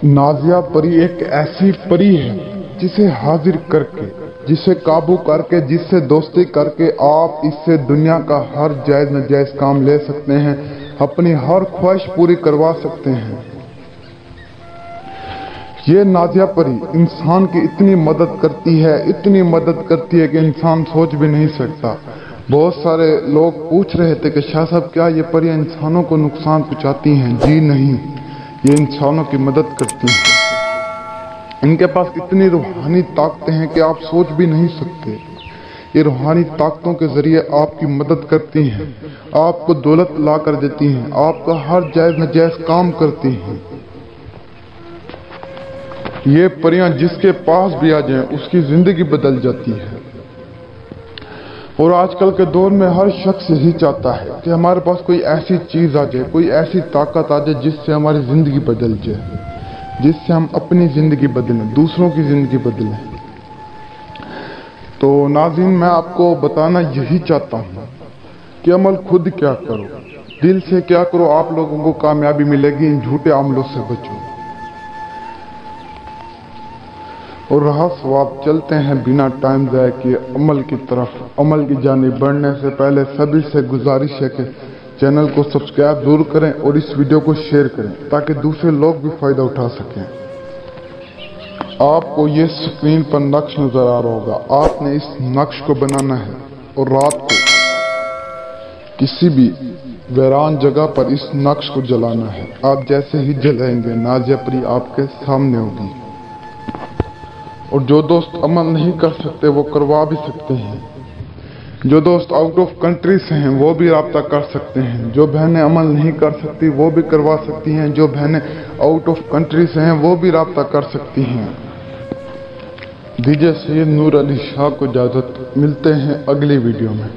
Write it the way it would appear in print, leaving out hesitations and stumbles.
नाजिया परी एक ऐसी परी है जिसे हाजिर करके, जिसे काबू करके, जिससे दोस्ती करके आप इससे दुनिया का हर जायज नाजायज काम ले सकते हैं, अपनी हर ख्वाहिश पूरी करवा सकते हैं। ये नाजिया परी इंसान की इतनी मदद करती है, इतनी मदद करती है कि इंसान सोच भी नहीं सकता। बहुत सारे लोग पूछ रहे थे कि शाह साहब क्या ये परियां इंसानों को नुकसान पहुंचाती हैं? जी नहीं, ये इंसानों की मदद करती हैं। इनके पास इतनी रूहानी ताकतें हैं कि आप सोच भी नहीं सकते। ये रूहानी ताकतों के जरिए आपकी मदद करती हैं, आपको दौलत ला कर देती हैं, आपका हर जायज नाजायज काम करती हैं। ये परियां जिसके पास भी आ जाएं उसकी जिंदगी बदल जाती है। और आजकल के दौर में हर शख्स यही चाहता है कि हमारे पास कोई ऐसी चीज आ जाए, कोई ऐसी ताकत आ जाए जिससे हमारी जिंदगी बदल जाए, जिससे हम अपनी जिंदगी बदलें, दूसरों की जिंदगी बदलें। तो नाज़रीन, मैं आपको बताना यही चाहता हूँ कि अमल खुद क्या करो, दिल से क्या करो, आप लोगों को कामयाबी मिलेगी। इन झूठे अमलों से बचो। और रहा सवाब, चलते हैं बिना टाइम ज़ाया किए अमल की तरफ। अमल की जानिब बढ़ने से पहले सभी से गुजारिश है कि चैनल को सब्सक्राइब जरूर करें और इस वीडियो को शेयर करें ताकि दूसरे लोग भी फायदा उठा सकें। आपको ये स्क्रीन पर नक्श नजर आ रहा होगा, आपने इस नक्श को बनाना है और रात को किसी भी वीरान जगह पर इस नक्श को जलाना है। आप जैसे ही जलाएंगे नाजिया परी आपके सामने होगी। और जो दोस्त अमल नहीं कर सकते वो करवा भी सकते हैं। जो दोस्त आउट ऑफ कंट्री से हैं वो भी राब्ता कर सकते हैं। जो बहनें अमल नहीं कर सकती वो भी करवा सकती हैं। जो बहनें आउट ऑफ कंट्री से हैं वो भी राब्ता कर सकती हैं। दीजिए सैयद नूर अली शाह को इजाजत, मिलते हैं अगली वीडियो में।